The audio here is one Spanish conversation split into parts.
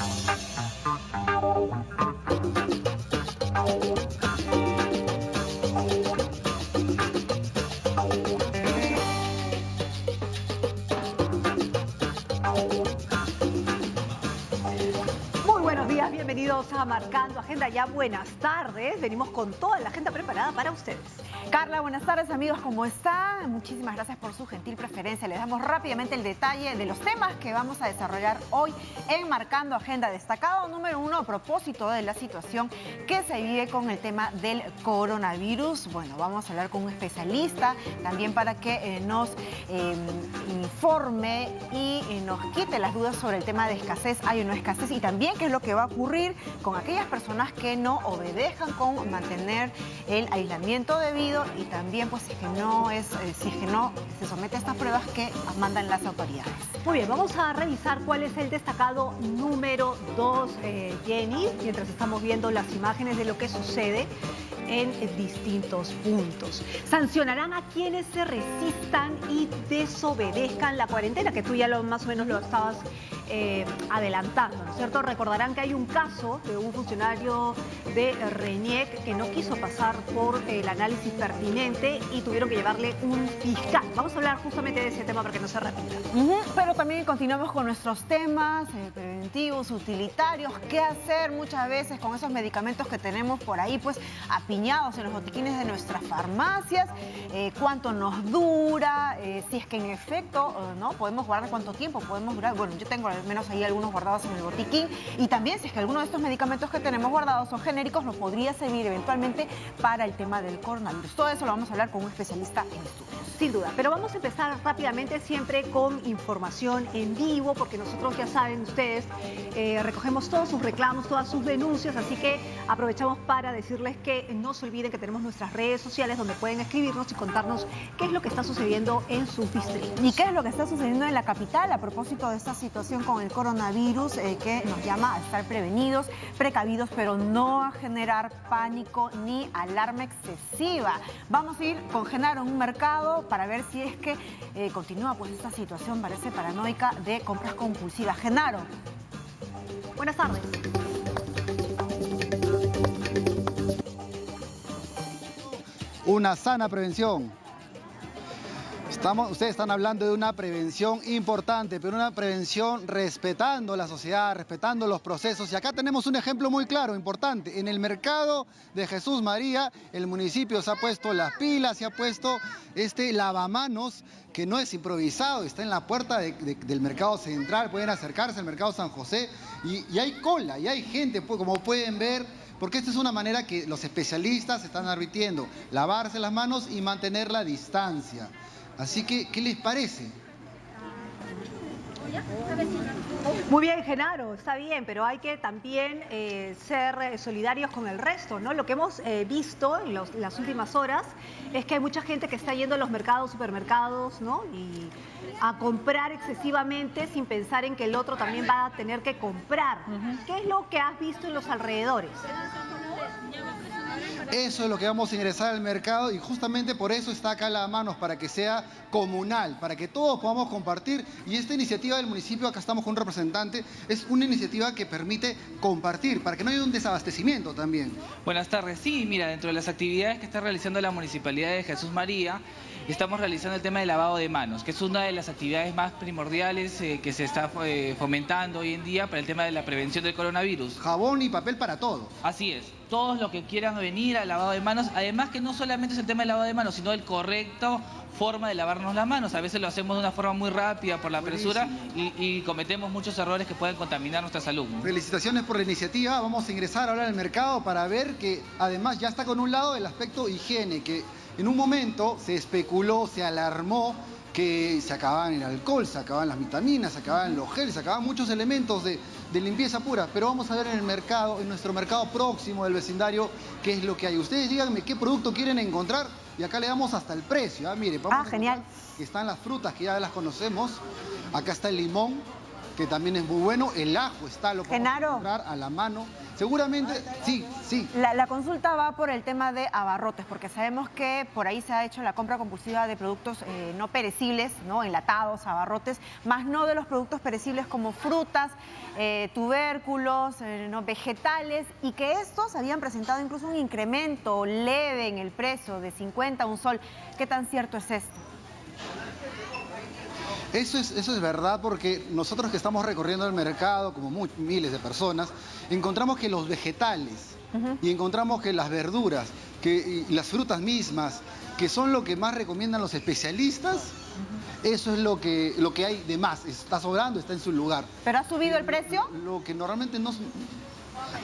Muy buenos días, bienvenidos a Marcando Agenda. Ya buenas tardes, venimos con toda la agenda preparada para ustedes. Carla, buenas tardes amigos, ¿cómo están? Muchísimas gracias por su gentil preferencia. Les damos rápidamente el detalle de los temas que vamos a desarrollar hoy en Marcando Agenda. Destacado número 1, a propósito de la situación que se vive con el tema del coronavirus. Bueno, vamos a hablar con un especialista también para que nos informe y nos quite las dudas sobre el tema de escasez, hay o no escasez, y también qué es lo que va a ocurrir con aquellas personas que no obedezcan con mantener el aislamiento debido, y también pues si es que no se somete a estas pruebas que mandan las autoridades. Muy bien, vamos a revisar cuál es el destacado número 2, Jenny, mientras estamos viendo las imágenes de lo que sucede en distintos puntos. Sancionarán a quienes se resistan y desobedezcan la cuarentena, que tú ya más o menos lo estabas adelantando, ¿no es cierto? Recordarán que hay un caso de un funcionario de RENIEC que no quiso pasar por el análisis pertinente y tuvieron que llevarle un fiscal. Vamos a hablar justamente de ese tema para que no se repita. Pero también continuamos con nuestros temas preventivos, utilitarios. ¿Qué hacer muchas veces con esos medicamentos que tenemos por ahí pues apiñados en los botiquines de nuestras farmacias? ¿Cuánto nos dura? Si es que en efecto no podemos guardar, cuánto tiempo podemos durar. Bueno, yo tengo al menos ahí algunos guardados en el botiquín, y también si es que alguno de estos medicamentos que tenemos guardados son genéricos, nos podría servir eventualmente para el tema del coronavirus. Todo eso lo vamos a hablar con un especialista en estudios. Sin duda, pero vamos a empezar rápidamente siempre con información en vivo, porque nosotros, ya saben ustedes, recogemos todos sus reclamos, todas sus denuncias, así que aprovechamos para decirles que no se olviden que tenemos nuestras redes sociales donde pueden escribirnos y contarnos qué es lo que está sucediendo en sus distritos. ¿Y qué es lo que está sucediendo en la capital a propósito de esta situación con el coronavirus, que nos llama a estar prevenidos, precavidos, pero no a generar pánico ni alarma excesiva? Vamos a ir con Genaro en un mercado para ver si es que continúa pues esta situación, parece paranoica, de compras compulsivas. Genaro. Buenas tardes. Una sana prevención. Ustedes están hablando de una prevención importante, pero una prevención respetando la sociedad, respetando los procesos. Y acá tenemos un ejemplo muy claro, importante. En el mercado de Jesús María, el municipio se ha puesto las pilas, se ha puesto este lavamanos, que no es improvisado, está en la puerta del mercado central, pueden acercarse al mercado San José, y hay cola, y hay gente, como pueden ver, porque esta es una manera que los especialistas están advirtiendo: lavarse las manos y mantener la distancia. Así que, ¿qué les parece? Muy bien, Genaro, está bien, pero hay que también ser solidarios con el resto, ¿no? Lo que hemos visto en las últimas horas es que hay mucha gente que está yendo a los mercados, supermercados, ¿no? Y a comprar excesivamente sin pensar en que el otro también va a tener que comprar. ¿Qué es lo que has visto en los alrededores? Eso es lo que vamos a ingresar al mercado, y justamente por eso está acá Lavamanos, para que sea comunal, para que todos podamos compartir. Y esta iniciativa del municipio, acá estamos con un representante, es una iniciativa que permite compartir, para que no haya un desabastecimiento también. Buenas tardes. Sí, mira, dentro de las actividades que está realizando la Municipalidad de Jesús María, estamos realizando el tema del lavado de manos, que es una de las actividades más primordiales que se está fomentando hoy en día para el tema de la prevención del coronavirus. Jabón y papel para todos. Así es. Todos los que quieran venir al lavado de manos, además que no solamente es el tema del lavado de manos, sino el correcto forma de lavarnos las manos. A veces lo hacemos de una forma muy rápida por la apresura y cometemos muchos errores que pueden contaminar nuestra salud, ¿no? Felicitaciones por la iniciativa. Vamos a ingresar ahora al mercado para ver que además ya está con un lado el aspecto higiene, que en un momento se especuló, se alarmó que se acababan el alcohol, se acababan las vitaminas, se acababan los geles, se acababan muchos elementos de limpieza pura. Pero vamos a ver en el mercado, en nuestro mercado próximo del vecindario, qué es lo que hay. Ustedes díganme qué producto quieren encontrar y acá le damos hasta el precio. Miren, vamos genial. que están las frutas que ya las conocemos. Acá está el limón, que también es muy bueno. El ajo está, lo podemos Genaro. comprar a la mano. Seguramente, sí. La consulta va por el tema de abarrotes, porque sabemos que por ahí se ha hecho la compra compulsiva de productos no perecibles, ¿no? Enlatados, abarrotes, más no de los productos perecibles como frutas, tubérculos, ¿no? vegetales, y que estos habían presentado incluso un incremento leve en el precio de 50 a un sol. ¿Qué tan cierto es esto? Eso es verdad, porque nosotros que estamos recorriendo el mercado, como miles de personas, encontramos que los vegetales y encontramos que las verduras y las frutas mismas, que son lo que más recomiendan los especialistas, eso es lo que hay de más. Está sobrando, está en su lugar. ¿Pero ha subido el precio? Lo que normalmente no...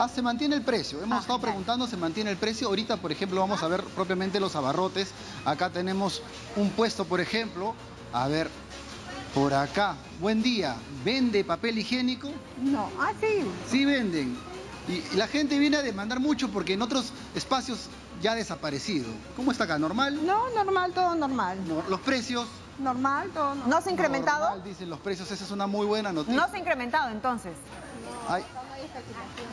se mantiene el precio. Hemos estado preguntando, se mantiene el precio. Ahorita, por ejemplo, vamos a ver propiamente los abarrotes. Acá tenemos un puesto, por ejemplo. A ver... Por acá, buen día, ¿vende papel higiénico? No, sí. Sí venden. Y la gente viene a demandar mucho porque en otros espacios ya ha desaparecido. ¿Cómo está acá? ¿Normal? No, normal, todo normal. No, los precios. Normal, todo normal. ¿No se ha incrementado? Normal, dicen los precios, esa es una muy buena noticia. No se ha incrementado entonces.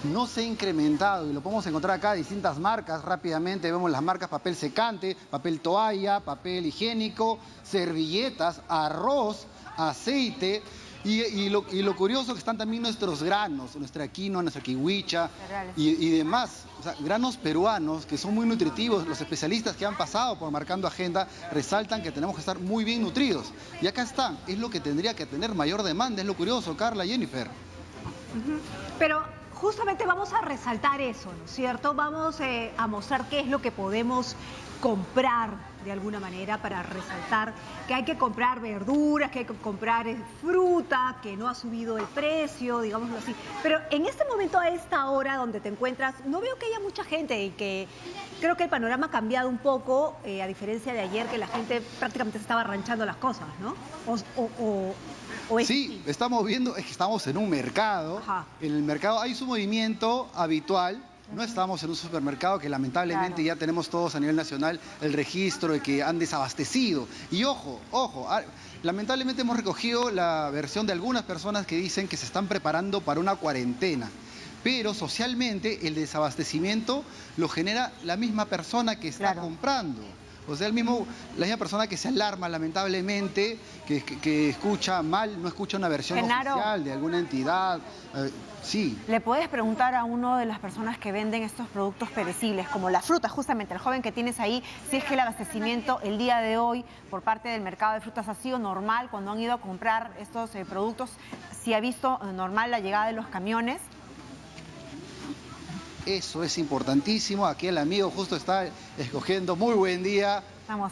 No se ha incrementado y lo podemos encontrar acá, distintas marcas. Rápidamente vemos las marcas: papel secante, papel toalla, papel higiénico, servilletas, arroz, aceite. Y lo curioso que están también nuestros granos, nuestra quinoa, nuestra kiwicha y demás. O sea, granos peruanos que son muy nutritivos. Los especialistas que han pasado por Marcando Agenda resaltan que tenemos que estar muy bien nutridos. Y acá están, es lo que tendría que tener mayor demanda, es lo curioso, Carla, Jennifer. Pero justamente vamos a resaltar eso, ¿no es cierto? Vamos a mostrar qué es lo que podemos comprar de alguna manera para resaltar que hay que comprar verduras, que hay que comprar fruta, que no ha subido el precio, digámoslo así. Pero en este momento, a esta hora donde te encuentras, no veo que haya mucha gente y que creo que el panorama ha cambiado un poco, a diferencia de ayer, que la gente prácticamente se estaba arranchando las cosas, ¿no? Sí, estamos viendo, es que estamos en un mercado. Ajá. En el mercado hay su movimiento habitual. No estamos en un supermercado que lamentablemente ya tenemos todos a nivel nacional el registro de que han desabastecido. Y ojo, lamentablemente hemos recogido la versión de algunas personas que dicen que se están preparando para una cuarentena. Pero socialmente el desabastecimiento lo genera la misma persona que está comprando. O sea, la misma persona que se alarma lamentablemente, que escucha mal, no escucha una versión oficial de alguna entidad. Sí. ¿Le puedes preguntar a una de las personas que venden estos productos perecibles, como la fruta, justamente el joven que tienes ahí, si es que el abastecimiento el día de hoy por parte del mercado de frutas ha sido normal cuando han ido a comprar estos productos? ¿Si ha visto normal la llegada de los camiones? Eso es importantísimo. Aquí el amigo justo está escogiendo. Muy buen día.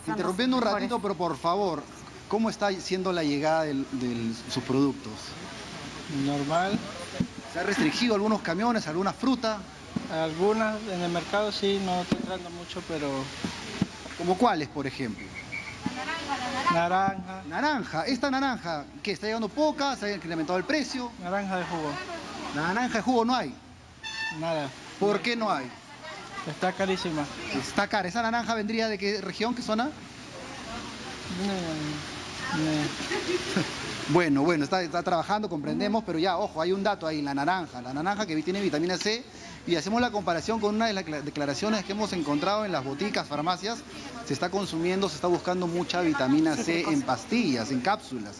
Interrumpiendo un ratito, pero por favor, ¿cómo está siendo la llegada de sus productos? Normal. ¿Se ha restringido algunos camiones, alguna fruta? Algunas en el mercado sí, no está entrando mucho, pero... ¿Como cuáles, por ejemplo? Naranja. Naranja. ¿Esta naranja qué? ¿Está llegando poca? ¿Se ha incrementado el precio? Naranja de jugo. Naranja de jugo no hay. Nada. ¿Por qué no hay? Está carísima. Está cara. ¿Esa naranja vendría de qué región, qué zona? Bueno, está trabajando, comprendemos, pero ya, ojo, hay un dato ahí, la naranja que tiene vitamina C, y hacemos la comparación con una de las declaraciones que hemos encontrado en las boticas, farmacias. Se está consumiendo, se está buscando mucha vitamina C en pastillas, en cápsulas,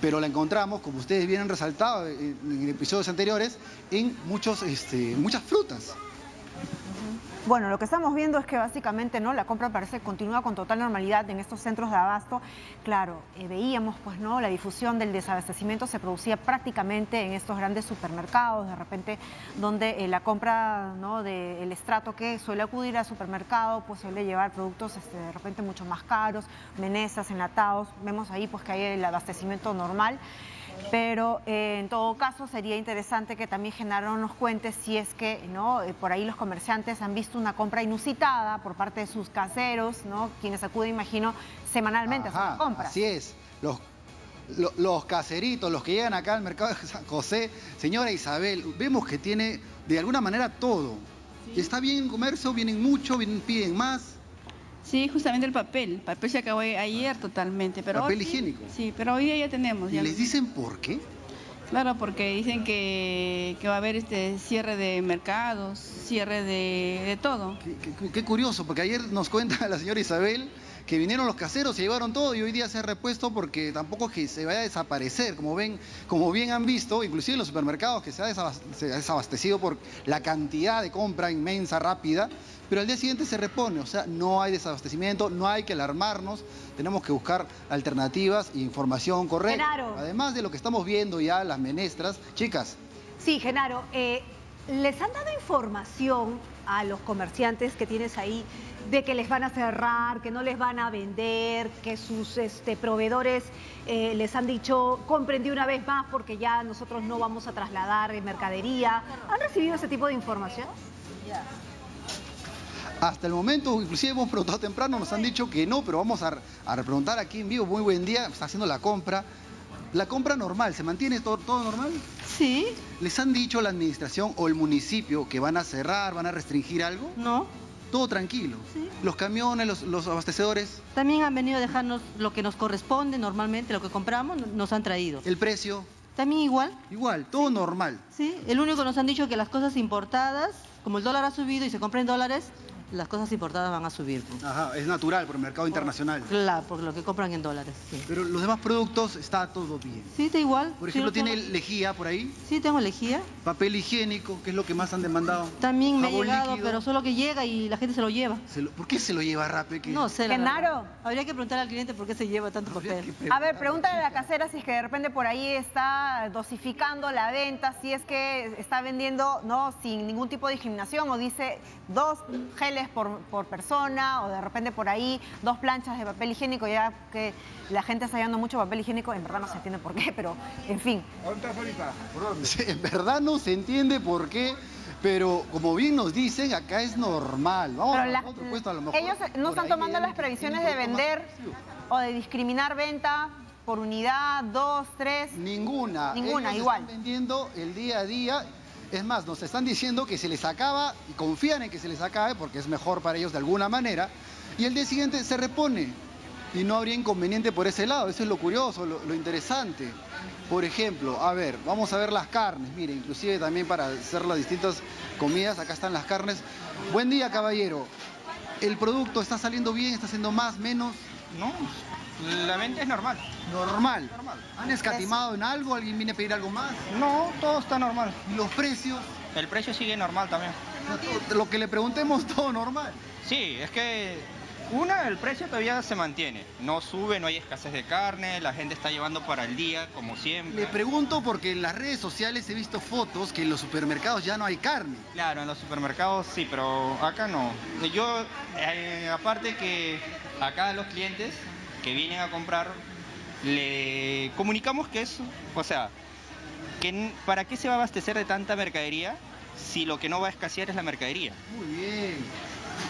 pero la encontramos, como ustedes bien han resaltado en episodios anteriores, en muchas frutas. Bueno, lo que estamos viendo es que básicamente la compra parece que continúa con total normalidad en estos centros de abasto. Claro, veíamos la difusión del desabastecimiento se producía prácticamente en estos grandes supermercados, de repente donde la compra del estrato que suele acudir al supermercado pues suele llevar productos de repente mucho más caros, menesas, enlatados. Vemos ahí pues que hay el abastecimiento normal. Pero en todo caso sería interesante que también Genaro nos cuente si es que por ahí los comerciantes han visto una compra inusitada por parte de sus caseros, quienes acuden, imagino, semanalmente a sus compras. Así es. Los caseritos, los que llegan acá al mercado de San José, señora Isabel, vemos que tiene de alguna manera todo. Sí. Está bien en comercio, vienen mucho, piden más. Sí, justamente el papel se acabó ayer totalmente. Pero ¿Papel hoy, higiénico? Sí, pero hoy día ya tenemos. ¿Y les dicen por qué? Claro, porque dicen que va a haber cierre de mercados, cierre de todo. Qué curioso, porque ayer nos cuenta la señora Isabel que vinieron los caseros, se llevaron todo y hoy día se ha repuesto porque tampoco es que se vaya a desaparecer, como bien han visto, inclusive en los supermercados que se ha desabastecido por la cantidad de compra inmensa, rápida, pero al día siguiente se repone, o sea, no hay desabastecimiento, no hay que alarmarnos, tenemos que buscar alternativas e información correcta. Genaro. Además de lo que estamos viendo ya, las menestras, chicas. Sí, Genaro, ¿les han dado información a los comerciantes que tienes ahí de que les van a cerrar, que no les van a vender, que sus proveedores les han dicho compren de una vez más porque ya nosotros no vamos a trasladar mercadería? ¿Han recibido ese tipo de información? Hasta el momento, inclusive hemos preguntado temprano, nos han dicho que no, pero vamos a preguntar aquí en vivo. Muy buen día, está haciendo la compra. La compra normal, ¿se mantiene todo normal? Sí, ¿Les han dicho la administración o el municipio que van a cerrar, van a restringir algo? no. Todo tranquilo. Sí. Los camiones, los abastecedores, También han venido a dejarnos lo que nos corresponde normalmente, lo que compramos, nos han traído. el precio, También igual, todo normal. sí. El único que nos han dicho que las cosas importadas, como el dólar ha subido y se compra en dólares, las cosas importadas van a subir. Ajá, es natural por el mercado internacional. Claro, porque lo que compran en dólares, sí. Pero los demás productos está todo bien. Sí, está igual. Por ejemplo, Sí, ¿tiene lejía por ahí? Sí, tengo lejía. Papel higiénico, que es lo que más han demandado. También me ha Jabón llegado, líquido. pero solo que llega y la gente se lo lleva. ¿Por qué se lo lleva rápido? No sé, la verdad. Genaro. Habría que preguntar al cliente por qué se lleva tanto Habría papel. que A ver, pregúntale a la casera si es que de repente por ahí está dosificando la venta, si es que está vendiendo no sin ningún tipo de discriminación o dice 2 geles por persona o de repente por ahí 2 planchas de papel higiénico, ya que la gente está llevando mucho papel higiénico, en verdad no se entiende por qué, pero en fin. Sí, en verdad no se entiende por qué, pero como bien nos dicen, acá es normal. Vamos Pero a otro puesto a lo mejor. ellos no por están ahí tomando hay las previsiones de un producto más vender agresivo. o de discriminar venta por unidad, 2, 3. Ninguna. Ninguna, Ellos igual. están vendiendo el día a día. Es más, nos están diciendo que se les acaba y confían en que se les acabe porque es mejor para ellos de alguna manera. Y el día siguiente se repone. Y no habría inconveniente por ese lado. Eso es lo curioso, lo interesante. Por ejemplo, a ver, vamos a ver las carnes. Mire, inclusive también para hacer las distintas comidas, acá están las carnes. Buen día, caballero. ¿El producto está saliendo bien? ¿Está haciendo más, menos? No, la venta es normal. Normal. ¿Han escatimado en algo? ¿Alguien viene a pedir algo más? No, todo está normal. ¿Y los precios? El precio sigue normal también. Lo que le preguntemos, todo normal. Sí, es que el precio todavía se mantiene. No sube, no hay escasez de carne, la gente está llevando para el día, como siempre. Le pregunto porque en las redes sociales he visto fotos que en los supermercados ya no hay carne. Claro, en los supermercados sí, pero acá no. Yo, aparte que acá a los clientes que vienen a comprar, le comunicamos que es, o sea, que ¿para qué se va a abastecer de tanta mercadería si lo que no va a escasear es la mercadería? Muy bien.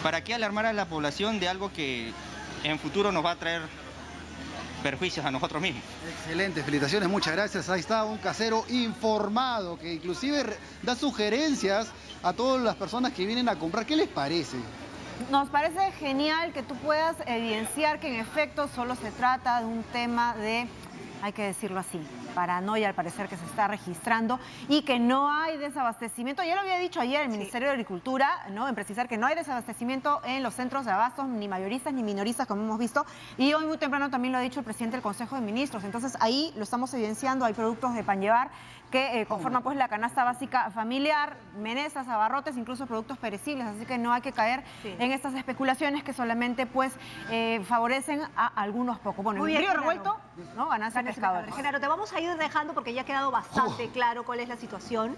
¿Para qué alarmar a la población de algo que en futuro nos va a traer perjuicios a nosotros mismos? Excelente, felicitaciones, muchas gracias. Ahí está un casero informado que inclusive da sugerencias a todas las personas que vienen a comprar. ¿Qué les parece? Nos parece genial que tú puedas evidenciar que en efecto solo se trata de un tema de, hay que decirlo así, paranoia al parecer que se está registrando y que no hay desabastecimiento. Ya lo había dicho ayer el Ministerio de Agricultura, ¿no? En precisar que no hay desabastecimiento en los centros de abastos, ni mayoristas ni minoristas, como hemos visto. Y hoy muy temprano también lo ha dicho el presidente del Consejo de Ministros. Entonces ahí lo estamos evidenciando. Hay productos de pan llevar que conforman pues la canasta básica familiar, menestras, abarrotes, incluso productos perecibles. Así que no hay que caer en estas especulaciones que solamente pues favorecen a algunos pocos. Bueno, Muy en bien, río revuelto, ¿no? Ganancia pescadores. Genaro, te vamos a ir dejando porque ya ha quedado bastante claro cuál es la situación.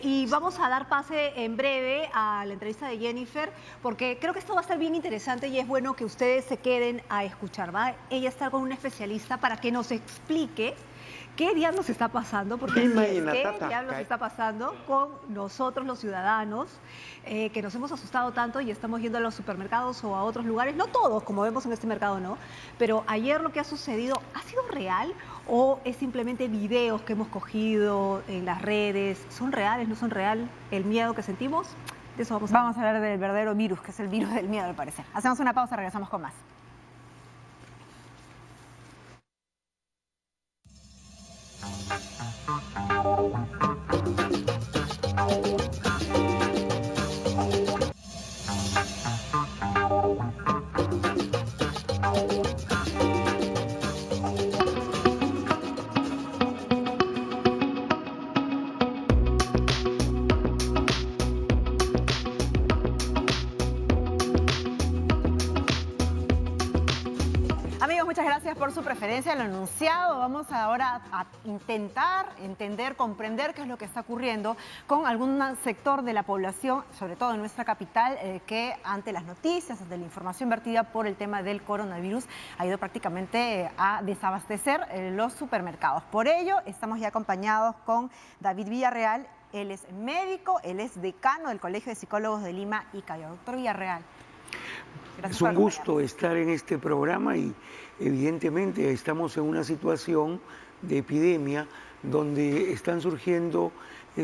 Y vamos a dar pase en breve a la entrevista de Jennifer, porque creo que esto va a ser bien interesante y es bueno que ustedes se queden a escuchar. ¿Va? Ella está con un especialista para que nos explique qué diablos está pasando, porque qué diablos está pasando con nosotros los ciudadanos, que nos hemos asustado tanto y estamos yendo a los supermercados o a otros lugares, no todos, como vemos en este mercado, ¿no? Pero ayer lo que ha sucedido, ¿ha sido real o es simplemente videos que hemos cogido en las redes? ¿Son reales, no son real el miedo que sentimos? De eso Vamos a hablar del verdadero virus, que es el virus del miedo, al parecer. Hacemos una pausa, regresamos con más. Amigos, muchas gracias por su preferencia, lo anunciado. Vamos ahora a intentar entender, comprender qué es lo que está ocurriendo con algún sector de la población, sobre todo en nuestra capital, que ante las noticias, ante la información vertida por el tema del coronavirus, ha ido prácticamente a desabastecer los supermercados. Por ello, estamos ya acompañados con David Villarreal. Él es médico, él es decano del Colegio de Psicólogos de Lima y Callao. Doctor Villarreal. Es un gusto estar en este programa y evidentemente estamos en una situación de epidemia donde están surgiendo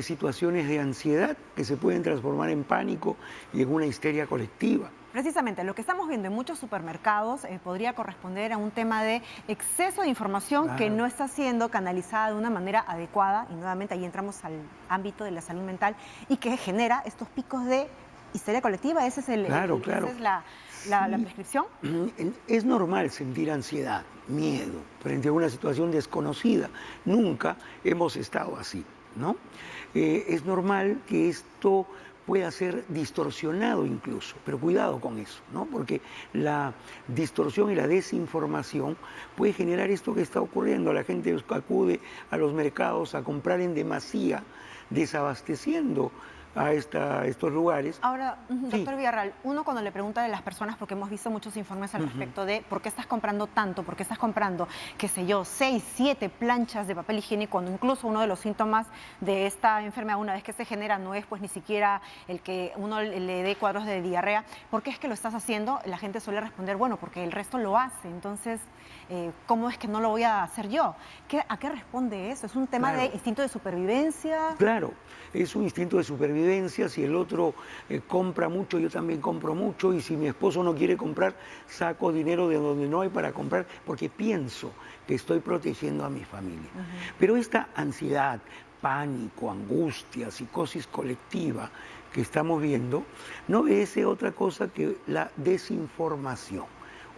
situaciones de ansiedad que se pueden transformar en pánico y en una histeria colectiva. Precisamente, lo que estamos viendo en muchos supermercados podría corresponder a un tema de exceso de información que no está siendo canalizada de una manera adecuada, y nuevamente ahí entramos al ámbito de la salud mental, y que genera estos picos de histeria colectiva. Ese es esa es la prescripción. Es normal sentir ansiedad, miedo, frente a una situación desconocida. Nunca hemos estado así, ¿no? Es normal que esto pueda ser distorsionado incluso, pero cuidado con eso, ¿no? Porque la distorsión y la desinformación puede generar esto que está ocurriendo. La gente acude a los mercados a comprar en demasía, desabasteciendo a estos lugares. Ahora, doctor Villarreal, uno cuando le pregunta a las personas, porque hemos visto muchos informes al respecto de por qué estás comprando tanto, por qué estás comprando, qué sé yo, 6, 7 planchas de papel higiénico, cuando incluso uno de los síntomas de esta enfermedad, una vez que se genera, no es pues ni siquiera el que uno le dé cuadros de diarrea. ¿Por qué es que lo estás haciendo? La gente suele responder, bueno, porque el resto lo hace, entonces, ¿cómo es que no lo voy a hacer yo? ¿A qué responde eso? ¿Es un tema de instinto de supervivencia? Claro, es un instinto de supervivencia. Si el otro compra mucho, yo también compro mucho, y si mi esposo no quiere comprar, saco dinero de donde no hay para comprar, porque pienso que estoy protegiendo a mi familia. Pero esta ansiedad, pánico, angustia, psicosis colectiva que estamos viendo, no obedece otra cosa que la desinformación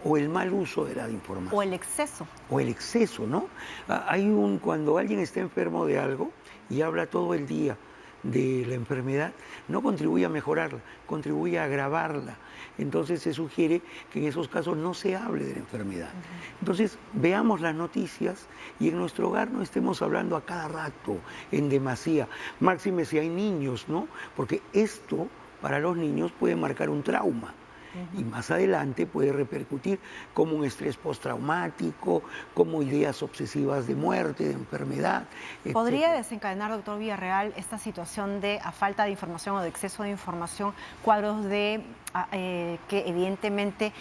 o el mal uso de la información. O el exceso. O el exceso, ¿no? Cuando alguien está enfermo de algo y habla todo el día de la enfermedad, no contribuye a mejorarla, contribuye a agravarla. Entonces se sugiere que en esos casos no se hable de la enfermedad. Entonces veamos las noticias y en nuestro hogar no estemos hablando a cada rato en demasía, máxime si hay niños, ¿no? Porque esto para los niños puede marcar un trauma. Y más adelante puede repercutir como un estrés postraumático, como ideas obsesivas de muerte, de enfermedad. ¿Podría desencadenar, doctor Villarreal, esta situación de a falta de información o de exceso de información, cuadros de que evidentemente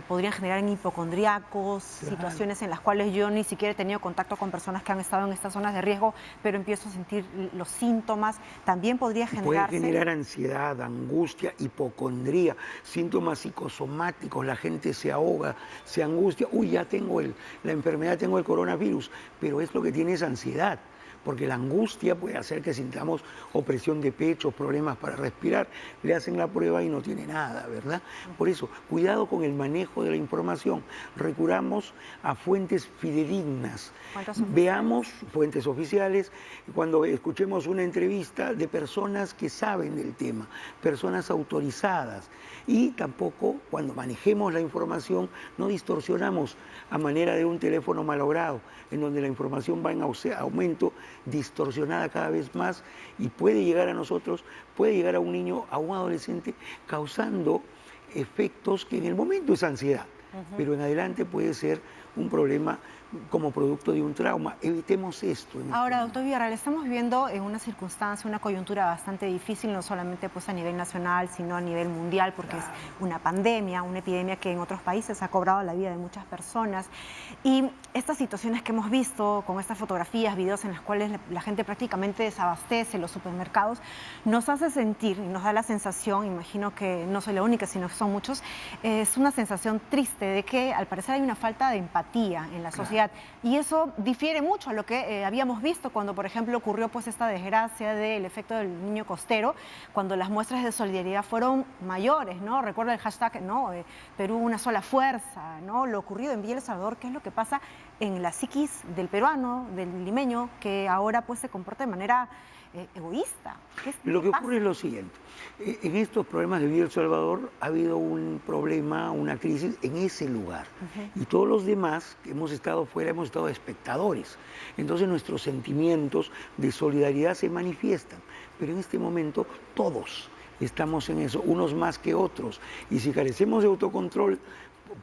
podrían generar en hipocondríacos, situaciones en las cuales yo ni siquiera he tenido contacto con personas que han estado en estas zonas de riesgo, pero empiezo a sentir los síntomas? También podría generarse... Puede generar ansiedad, angustia, hipocondría, síntomas psicosomáticos, la gente se ahoga, se angustia, uy, ya tengo la enfermedad, tengo el coronavirus, pero es lo que tiene es ansiedad. Porque la angustia puede hacer que sintamos opresión de pecho, problemas para respirar. Le hacen la prueba y no tiene nada, ¿verdad? Por eso, cuidado con el manejo de la información. Recurramos a fuentes fidedignas. Veamos fuentes oficiales. Cuando escuchemos una entrevista de personas que saben del tema, personas autorizadas. Y tampoco, cuando manejemos la información, no distorsionamos a manera de un teléfono malogrado, en donde la información va en aumento, distorsionada cada vez más, y puede llegar a nosotros, puede llegar a un niño, a un adolescente, causando efectos que en el momento es ansiedad, pero en adelante puede ser un problema como producto de un trauma. Evitemos esto. Ahora, doctor Villarreal, estamos viviendo en una circunstancia, una coyuntura bastante difícil, no solamente pues a nivel nacional, sino a nivel mundial, porque es una pandemia, una epidemia que en otros países ha cobrado la vida de muchas personas. Y estas situaciones que hemos visto con estas fotografías, videos en las cuales la gente prácticamente desabastece los supermercados, nos hace sentir y nos da la sensación, imagino que no soy la única, sino que son muchos, es una sensación triste de que al parecer hay una falta de empatía empatía en la sociedad. Y eso difiere mucho a lo que habíamos visto cuando, por ejemplo, ocurrió pues esta desgracia del efecto del niño costero, cuando las muestras de solidaridad fueron mayores, ¿no? Recuerda el hashtag, ¿no? Perú una sola fuerza, ¿no? Lo ocurrido en Villa El Salvador, qué es lo que pasa en la psiquis del peruano, del limeño, que ahora pues se comporta de manera egoísta. Lo que ocurre es lo siguiente. En estos problemas de Villa El Salvador ha habido un problema, una crisis en ese lugar. Y todos los demás que hemos estado fuera hemos estado espectadores. Entonces nuestros sentimientos de solidaridad se manifiestan. Pero en este momento todos estamos en eso, unos más que otros. Y si carecemos de autocontrol,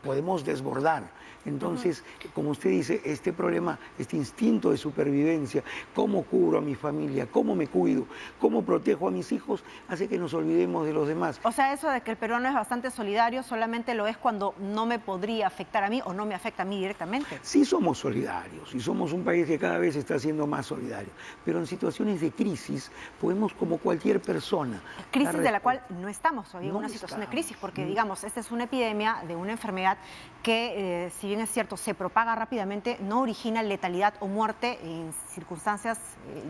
podemos desbordar. Entonces, como usted dice, este problema, este instinto de supervivencia, cómo cubro a mi familia, cómo me cuido, cómo protejo a mis hijos, hace que nos olvidemos de los demás. O sea, eso de que el peruano es bastante solidario solamente lo es cuando no me podría afectar a mí o no me afecta a mí directamente. Sí somos solidarios y somos un país que cada vez está siendo más solidario, pero en situaciones de crisis podemos, como cualquier persona... Crisis de la cual no estamos hoy en No una situación de estamos. crisis, porque digamos, esta es una epidemia de una enfermedad que, si bien es cierto, se propaga rápidamente, no origina letalidad o muerte en circunstancias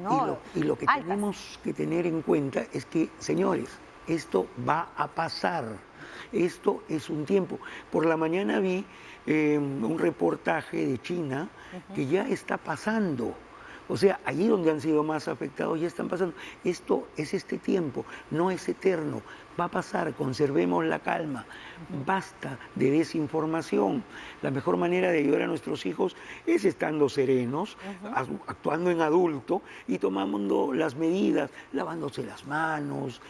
¿no? Y lo que altas. tenemos que tener en cuenta es que, señores, esto va a pasar. Esto es un tiempo. Por la mañana vi un reportaje de China que ya está pasando. O sea, allí donde han sido más afectados ya están pasando. Esto es este tiempo, no es eterno. Va a pasar, conservemos la calma. Basta de desinformación. La mejor manera de ayudar a nuestros hijos es estando serenos, actuando en adulto y tomando las medidas, lavándose las manos,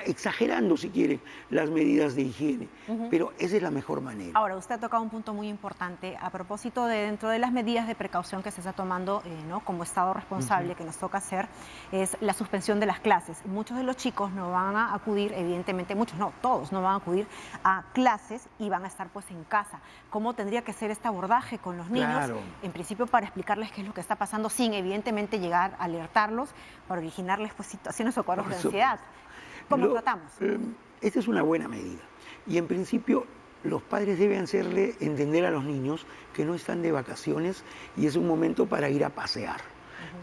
exagerando si quieren las medidas de higiene. Pero esa es la mejor manera. Ahora, usted ha tocado un punto muy importante a propósito de dentro de las medidas de precaución que se está tomando ¿no? como Estado responsable que nos toca hacer, es la suspensión de las clases. Muchos de los chicos no van a acudir, evidentemente, muchos no, todos no van a acudir a clases y van a estar pues en casa. ¿Cómo tendría que ser este abordaje con los niños? Claro. En principio para explicarles qué es lo que está pasando sin evidentemente llegar a alertarlos para originarles pues situaciones o cuadros de ansiedad. ¿Cómo tratamos? Esta es una buena medida y en principio los padres deben hacerle entender a los niños que no están de vacaciones y es un momento para ir a pasear,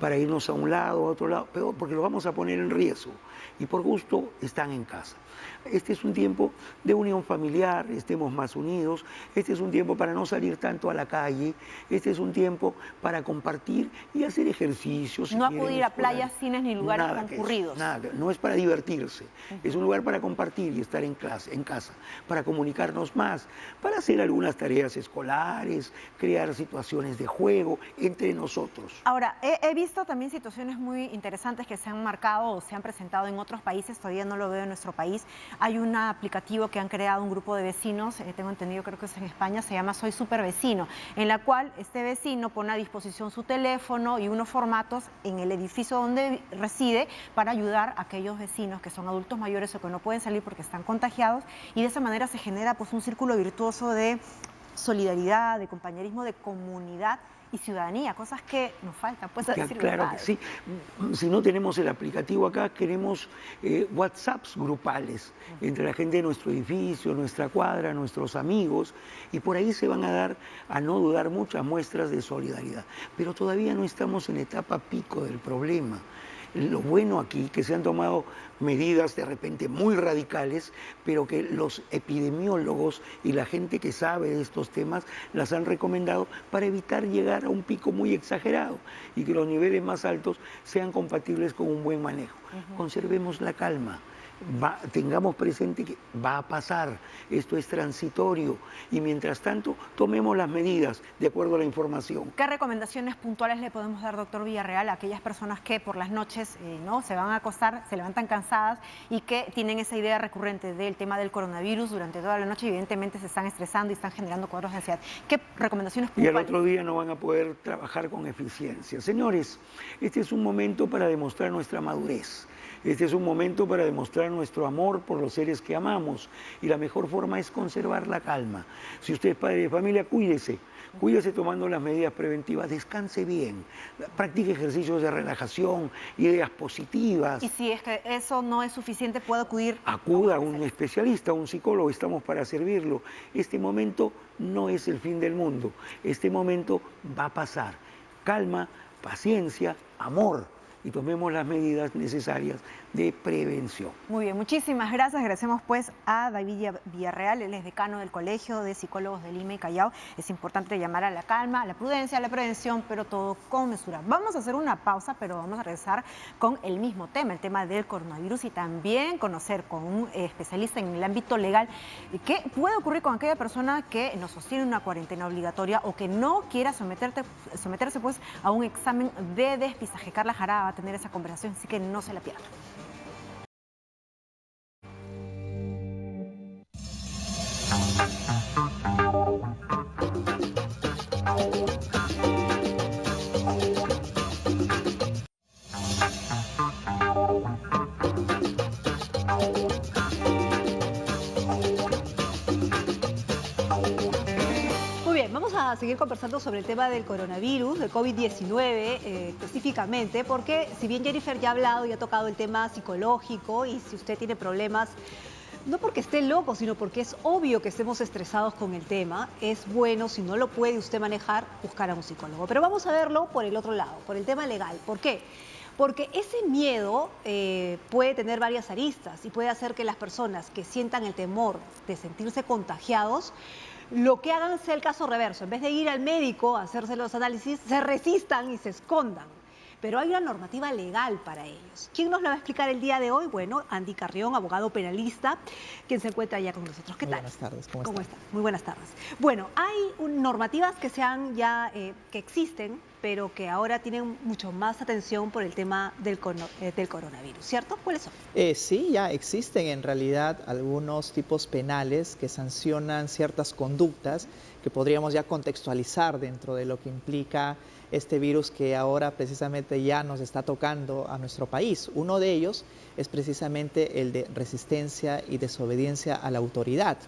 para irnos a un lado, a otro lado, pero porque los vamos a poner en riesgo y por gusto están en casa. Este es un tiempo de unión familiar, estemos más unidos, este es un tiempo para no salir tanto a la calle, este es un tiempo para compartir y hacer ejercicios. No acudir a playas, cines ni lugares concurridos. Nada, no es para divertirse, es un lugar para compartir y estar en casa, para comunicarnos más, para hacer algunas tareas escolares, crear situaciones de juego entre nosotros. Ahora, he visto también situaciones muy interesantes que se han marcado o se han presentado en otros países, todavía no lo veo en nuestro país. Hay un aplicativo que han creado un grupo de vecinos, tengo entendido, creo que es en España, se llama Soy Super Vecino, en la cual este vecino pone a disposición su teléfono y unos formatos en el edificio donde reside para ayudar a aquellos vecinos que son adultos mayores o que no pueden salir porque están contagiados, y de esa manera se genera pues un círculo virtuoso de solidaridad, de compañerismo, de comunidad y ciudadanía, cosas que nos faltan, pues, a decir Claro verdad. que sí. Si no tenemos el aplicativo acá, queremos WhatsApps grupales entre la gente de nuestro edificio, nuestra cuadra, nuestros amigos, y por ahí se van a dar, a no dudar, muchas muestras de solidaridad. Pero todavía no estamos en la etapa pico del problema. Lo bueno aquí, que se han tomado medidas de repente muy radicales, pero que los epidemiólogos y la gente que sabe de estos temas las han recomendado para evitar llegar a un pico muy exagerado y que los niveles más altos sean compatibles con un buen manejo. Conservemos la calma. Tengamos presente que va a pasar, esto es transitorio y mientras tanto tomemos las medidas de acuerdo a la información. ¿Qué recomendaciones puntuales le podemos dar, doctor Villarreal, a aquellas personas que por las noches ¿no? se van a acostar, se levantan cansadas y que tienen esa idea recurrente del tema del coronavirus durante toda la noche y evidentemente se están estresando y están generando cuadros de ansiedad? ¿Qué recomendaciones puntuales? Y al otro día no van a poder trabajar con eficiencia. Señores, este es un momento para demostrar nuestra madurez. Este es un momento para demostrar nuestro amor por los seres que amamos y la mejor forma es conservar la calma. Si usted es padre de familia, cuídese, Cuídese tomando las medidas preventivas, descanse bien, practique ejercicios de relajación, ideas positivas. Y si es que eso no es suficiente, puede acudir. Acuda a un especialista, a un psicólogo, estamos para servirlo. Este momento no es el fin del mundo, este momento va a pasar. Calma, paciencia, amor, y tomemos las medidas necesarias de prevención. Muy bien, muchísimas gracias. Agradecemos pues a David Villarreal, él es decano del Colegio de Psicólogos de Lima y Callao. Es importante llamar a la calma, a la prudencia, a la prevención, pero todo con mesura. Vamos a hacer una pausa, pero vamos a regresar con el mismo tema, el tema del coronavirus, y también conocer con un especialista en el ámbito legal qué puede ocurrir con aquella persona que nos sostiene una cuarentena obligatoria o que no quiera someterse pues a un examen de despistaje. Carla Jara va a tener esa conversación, así que no se la pierdan. Muy bien, vamos a seguir conversando sobre el tema del coronavirus, del COVID-19 específicamente, porque si bien Jennifer ya ha hablado y ha tocado el tema psicológico, y si usted tiene problemas, no porque esté loco, sino porque es obvio que estemos estresados con el tema, es bueno, si no lo puede usted manejar, buscar a un psicólogo. Pero vamos a verlo por el otro lado, por el tema legal. ¿Por qué? Porque ese miedo puede tener varias aristas y puede hacer que las personas que sientan el temor de sentirse contagiados, lo que hagan sea el caso reverso. En vez de ir al médico a hacerse los análisis, se resistan y se escondan. Pero hay una normativa legal para ellos. ¿Quién nos la va a explicar el día de hoy? Bueno, Andy Carrión, abogado penalista, quien se encuentra ya con nosotros. ¿Qué tal? Buenas tardes, ¿Cómo están? Muy buenas tardes. Bueno, hay normativas que que existen, pero que ahora tienen mucho más atención por el tema del coronavirus, ¿cierto? ¿Cuáles son? Sí, ya existen en realidad algunos tipos penales que sancionan ciertas conductas que podríamos ya contextualizar dentro de lo que implica este virus que ahora precisamente ya nos está tocando a nuestro país. Uno de ellos es precisamente el de resistencia y desobediencia a la autoridad.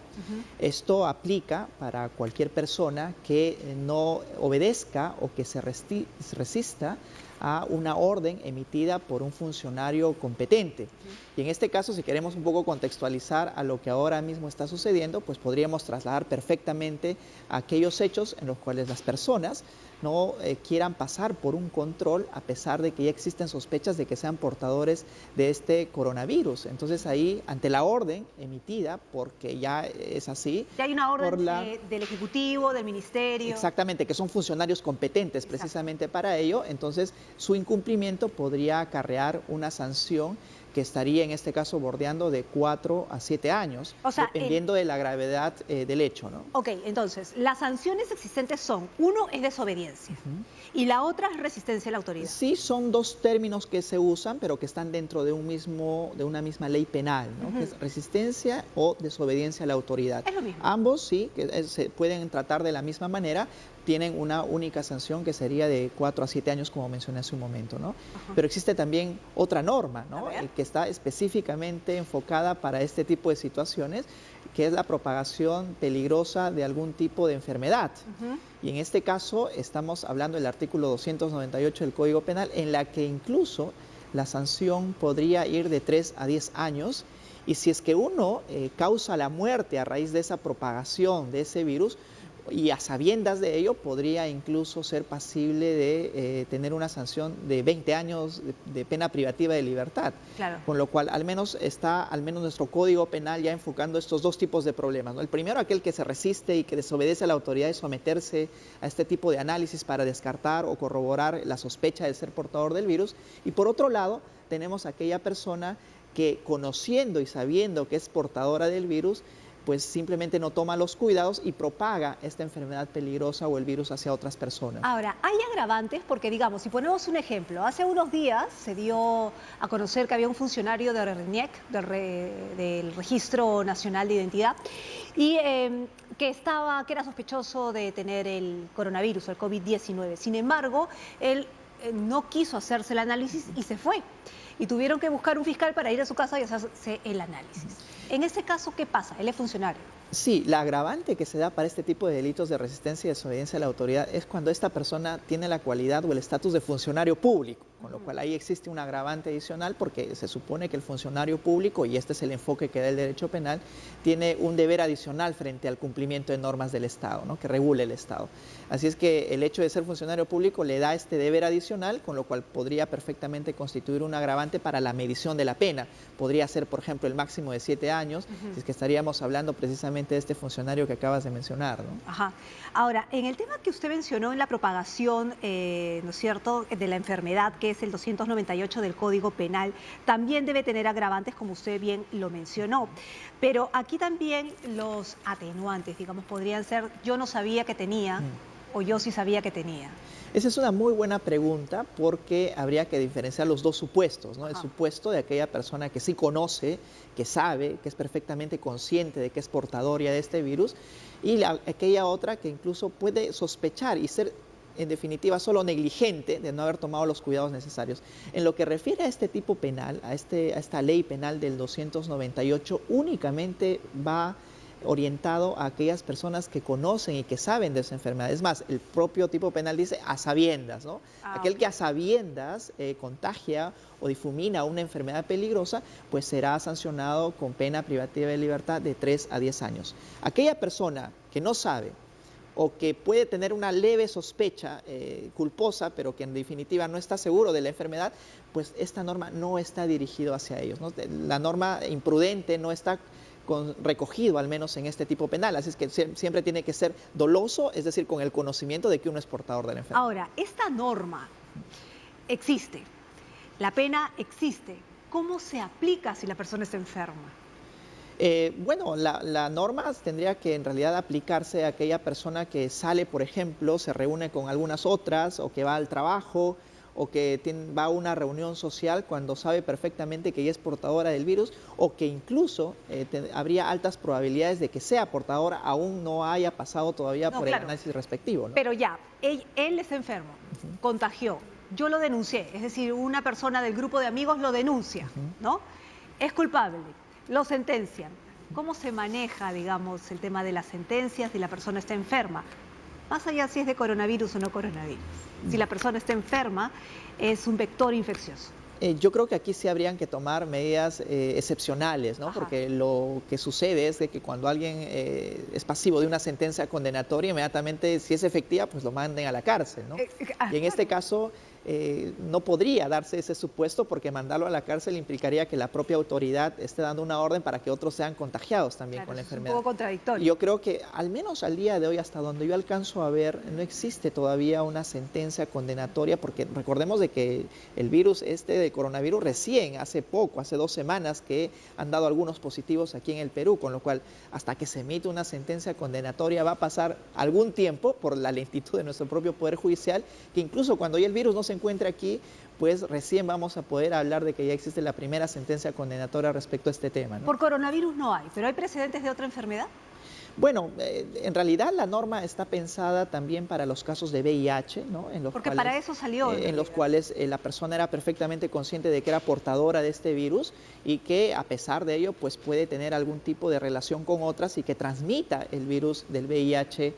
Esto aplica para cualquier persona que no obedezca o que se resista a una orden emitida por un funcionario competente. Y en este caso, si queremos un poco contextualizar a lo que ahora mismo está sucediendo, pues podríamos trasladar perfectamente a aquellos hechos en los cuales las personas no quieran pasar por un control a pesar de que ya existen sospechas de que sean portadores de este coronavirus. Entonces ahí, ante la orden emitida, porque ya es así... Ya hay una orden del Ejecutivo, del Ministerio... Exactamente, que son funcionarios competentes precisamente para ello, entonces su incumplimiento podría acarrear una sanción que estaría en este caso bordeando de 4 a 7 años, o sea, dependiendo de la gravedad del hecho, ¿no? Ok, entonces, las sanciones existentes son, uno es desobediencia y la otra es resistencia a la autoridad. Sí, son dos términos que se usan, pero que están dentro de una misma ley penal, ¿no? Que es resistencia o desobediencia a la autoridad. Es lo mismo. Ambos sí, que se pueden tratar de la misma manera, tienen una única sanción que sería de 4 a 7 años, como mencioné hace un momento, ¿no? Pero existe también otra norma, ¿no? Que está específicamente enfocada para este tipo de situaciones, que es la propagación peligrosa de algún tipo de enfermedad. Y en este caso estamos hablando del artículo 298 del Código Penal, en la que incluso la sanción podría ir de 3 a 10 años, y si es que uno causa la muerte a raíz de esa propagación de ese virus, y a sabiendas de ello, podría incluso ser pasible de tener una sanción de 20 años de pena privativa de libertad. Claro. Con lo cual, al menos nuestro Código Penal ya enfocando estos dos tipos de problemas, ¿no? El primero, aquel que se resiste y que desobedece a la autoridad y someterse a este tipo de análisis para descartar o corroborar la sospecha de ser portador del virus. Y por otro lado, tenemos aquella persona que, conociendo y sabiendo que es portadora del virus, pues simplemente no toma los cuidados y propaga esta enfermedad peligrosa o el virus hacia otras personas. Ahora, hay agravantes porque, digamos, si ponemos un ejemplo, hace unos días se dio a conocer que había un funcionario de RENIEC, del Registro Nacional de Identidad, y que era sospechoso de tener el coronavirus, el COVID-19. Sin embargo, él no quiso hacerse el análisis y se fue. Y tuvieron que buscar un fiscal para ir a su casa y hacerse el análisis. En ese caso, ¿qué pasa? Él es funcionario. Sí, la agravante que se da para este tipo de delitos de resistencia y desobediencia a la autoridad es cuando esta persona tiene la cualidad o el estatus de funcionario público, con lo cual ahí existe un agravante adicional porque se supone que el funcionario público, y este es el enfoque que da el derecho penal, tiene un deber adicional frente al cumplimiento de normas del Estado, ¿no?, que regule el Estado. Así es que el hecho de ser funcionario público le da este deber adicional, con lo cual podría perfectamente constituir un agravante para la medición de la pena. Podría ser, por ejemplo, el máximo de 7 años, si es que estaríamos hablando precisamente de este funcionario que acabas de mencionar, ¿no? Ajá. Ahora, en el tema que usted mencionó en la propagación, ¿no es cierto?, de la enfermedad, que es el 298 del Código Penal, también debe tener agravantes, como usted bien lo mencionó. Pero aquí también los atenuantes, digamos, podrían ser yo no sabía que tenía o yo sí sabía que tenía. Esa es una muy buena pregunta porque habría que diferenciar los dos supuestos, ¿no? El supuesto de aquella persona que sí conoce, que sabe, que es perfectamente consciente de que es portadora de este virus, y aquella otra que incluso puede sospechar y ser, en definitiva, solo negligente de no haber tomado los cuidados necesarios. En lo que refiere a este tipo penal, a esta ley penal del 298, únicamente va orientado a aquellas personas que conocen y que saben de esa enfermedad. Es más, el propio tipo penal dice a sabiendas, ¿no? Aquel que a sabiendas contagia o difumina una enfermedad peligrosa, pues será sancionado con pena privativa de libertad de 3 a 10 años. Aquella persona que no sabe o que puede tener una leve sospecha culposa, pero que en definitiva no está seguro de la enfermedad, pues esta norma no está dirigida hacia ellos, ¿no? La norma imprudente no está recogido, al menos en este tipo penal. Así es que siempre tiene que ser doloso, es decir, con el conocimiento de que uno es portador de la enfermedad. Ahora, esta norma existe, la pena existe. ¿Cómo se aplica si la persona está enferma? Bueno, la norma tendría que en realidad aplicarse a aquella persona que sale, por ejemplo, se reúne con algunas otras, o que va al trabajo, o que va a una reunión social cuando sabe perfectamente que ella es portadora del virus, o que incluso habría altas probabilidades de que sea portadora, aún no haya pasado todavía por el análisis respectivo, ¿no? Pero ya, él está enfermo, contagió, yo lo denuncié, es decir, una persona del grupo de amigos lo denuncia, ¿no? Es culpable, lo sentencian. ¿Cómo se maneja, digamos, el tema de las sentencias si la persona está enferma? Más allá si es de coronavirus o no coronavirus. Si la persona está enferma, es un vector infeccioso. Yo creo que aquí sí habrían que tomar medidas excepcionales, ¿no? Porque lo que sucede es de que cuando alguien es pasivo de una sentencia condenatoria, inmediatamente, si es efectiva, pues lo manden a la cárcel, ¿no? Y en este caso no podría darse ese supuesto, porque mandarlo a la cárcel implicaría que la propia autoridad esté dando una orden para que otros sean contagiados también con la enfermedad. Es un poco contradictorio. Yo creo que al menos al día de hoy, hasta donde yo alcanzo a ver, no existe todavía una sentencia condenatoria, porque recordemos de que el virus de coronavirus recién, hace poco, hace 2 semanas que han dado algunos positivos aquí en el Perú, con lo cual hasta que se emite una sentencia condenatoria va a pasar algún tiempo por la lentitud de nuestro propio Poder Judicial, que incluso cuando ya el virus no se encuentra aquí, pues recién vamos a poder hablar de que ya existe la primera sentencia condenatoria respecto a este tema, ¿no? Por coronavirus no hay, pero ¿hay precedentes de otra enfermedad? Bueno, en realidad la norma está pensada también para los casos de VIH, ¿no? Porque para eso salió. En los cuales la persona era perfectamente consciente de que era portadora de este virus y que a pesar de ello pues puede tener algún tipo de relación con otras y que transmita el virus del VIH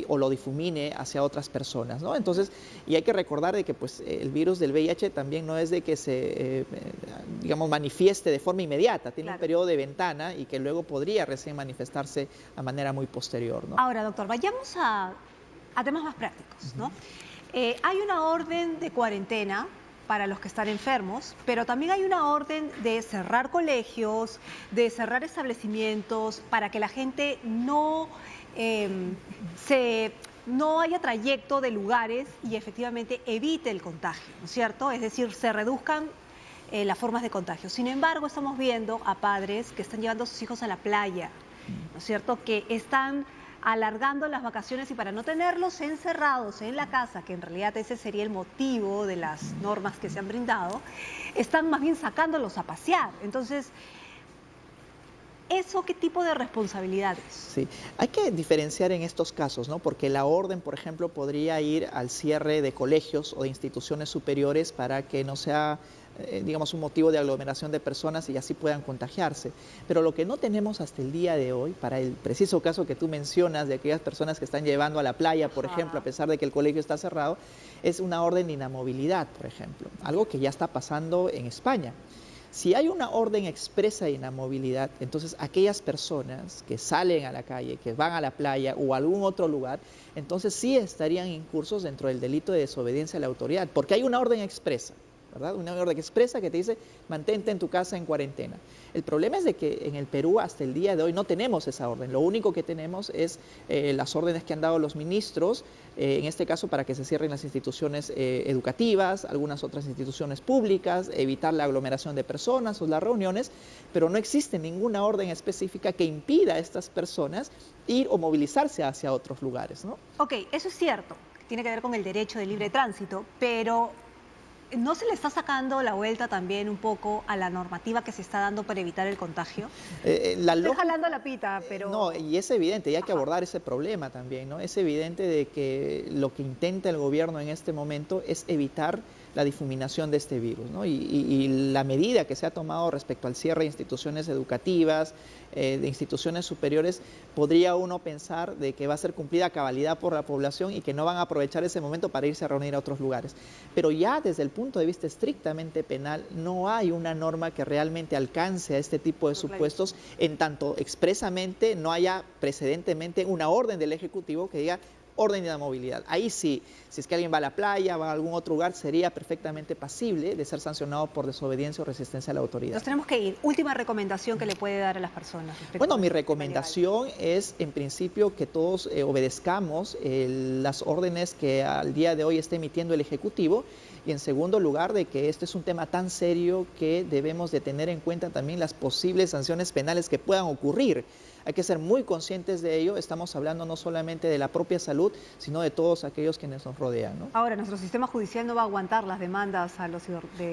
o lo difumine hacia otras personas, ¿no? Entonces, y hay que recordar de que pues el virus del VIH también no es de que se, digamos, manifieste de forma inmediata, tiene un periodo de ventana y que luego podría recién manifestarse a manera muy posterior, ¿no? Ahora, doctor, vayamos a temas más prácticos, ¿no? Hay una orden de cuarentena para los que están enfermos, pero también hay una orden de cerrar colegios, de cerrar establecimientos, para que la gente no haya trayecto de lugares y efectivamente evite el contagio, ¿no es cierto? Es decir, se reduzcan las formas de contagio. Sin embargo, estamos viendo a padres que están llevando a sus hijos a la playa, ¿no es cierto?, que están alargando las vacaciones y para no tenerlos encerrados en la casa, que en realidad ese sería el motivo de las normas que se han brindado, están más bien sacándolos a pasear. Entonces, ¿eso qué tipo de responsabilidades? Sí, hay que diferenciar en estos casos, ¿no? Porque la orden, por ejemplo, podría ir al cierre de colegios o de instituciones superiores para que no sea digamos, un motivo de aglomeración de personas y así puedan contagiarse. Pero lo que no tenemos hasta el día de hoy, para el preciso caso que tú mencionas de aquellas personas que están llevando a la playa, por ejemplo, a pesar de que el colegio está cerrado, es una orden de inamovilidad, por ejemplo, algo que ya está pasando en España. Si hay una orden expresa de inamovilidad, entonces aquellas personas que salen a la calle, que van a la playa o a algún otro lugar, entonces sí estarían incursos dentro del delito de desobediencia a la autoridad, porque hay una orden expresa, ¿verdad? Una orden expresa que te dice, mantente en tu casa en cuarentena. El problema es de que en el Perú hasta el día de hoy no tenemos esa orden. Lo único que tenemos es las órdenes que han dado los ministros, en este caso para que se cierren las instituciones educativas, algunas otras instituciones públicas, evitar la aglomeración de personas o las reuniones, pero no existe ninguna orden específica que impida a estas personas ir o movilizarse hacia otros lugares, ¿no? Ok, eso es cierto, tiene que ver con el derecho de libre tránsito, pero ¿no se le está sacando la vuelta también un poco a la normativa que se está dando para evitar el contagio? Estoy jalando la pita, pero... No, y es evidente, y hay que abordar ese problema también, ¿no? Es evidente de que lo que intenta el gobierno en este momento es evitar la difuminación de este virus, ¿no? Y la medida que se ha tomado respecto al cierre de instituciones educativas, de instituciones superiores, podría uno pensar de que va a ser cumplida a cabalidad por la población y que no van a aprovechar ese momento para irse a reunir a otros lugares. Pero ya desde el punto de vista estrictamente penal, no hay una norma que realmente alcance a este tipo de supuestos, en tanto expresamente no haya precedentemente una orden del Ejecutivo que diga orden de la movilidad. Ahí sí, si es que alguien va a la playa, va a algún otro lugar, sería perfectamente pasible de ser sancionado por desobediencia o resistencia a la autoridad. Nos tenemos que ir. Última recomendación que le puede dar a las personas. Bueno, mi recomendación es, en principio, que todos obedezcamos las órdenes que al día de hoy está emitiendo el Ejecutivo, y en segundo lugar, de que este es un tema tan serio que debemos de tener en cuenta también las posibles sanciones penales que puedan ocurrir. Hay que ser muy conscientes de ello. Estamos hablando no solamente de la propia salud, sino de todos aquellos quienes nos rodean, ¿no? Ahora, nuestro sistema judicial no va a aguantar las demandas a los...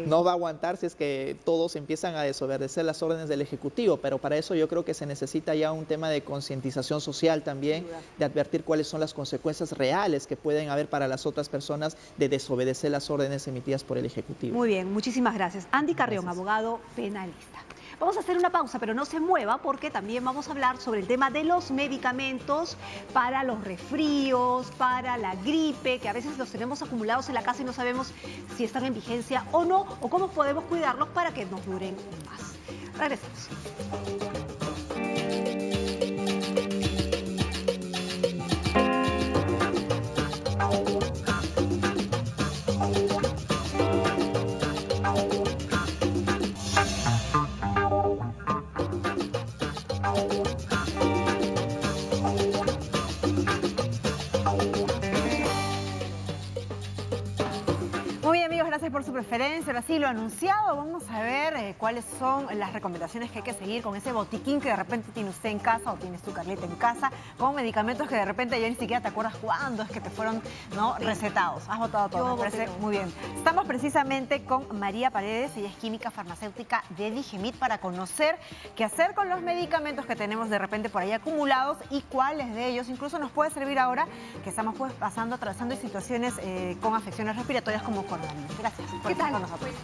No va a aguantar si es que todos empiezan a desobedecer las órdenes del Ejecutivo, pero para eso yo creo que se necesita ya un tema de concientización social también, de advertir cuáles son las consecuencias reales que pueden haber para las otras personas de desobedecer las órdenes emitidas por el Ejecutivo. Muy bien, muchísimas gracias. Andy Carrión, abogado penalista. Vamos a hacer una pausa, pero no se mueva porque también vamos a hablar sobre el tema de los medicamentos para los resfríos, para la gripe, que a veces los tenemos acumulados en la casa y no sabemos si están en vigencia o no, o cómo podemos cuidarlos para que nos duren más. Regresamos. Por su preferencia, ahora sí lo anunciado, vamos a ver cuáles son las recomendaciones que hay que seguir con ese botiquín que de repente tiene usted en casa o tienes tu Carlita en casa, con medicamentos que de repente ya ni siquiera te acuerdas cuándo es que te fueron recetados. Has votado todo, me parece muy bien. Estamos precisamente con María Paredes, ella es química farmacéutica de Digemit, para conocer qué hacer con los medicamentos que tenemos de repente por ahí acumulados y cuáles de ellos incluso nos puede servir ahora que estamos atravesando situaciones con afecciones respiratorias como coronavirus. Gracias. ¿Qué tal? Pues,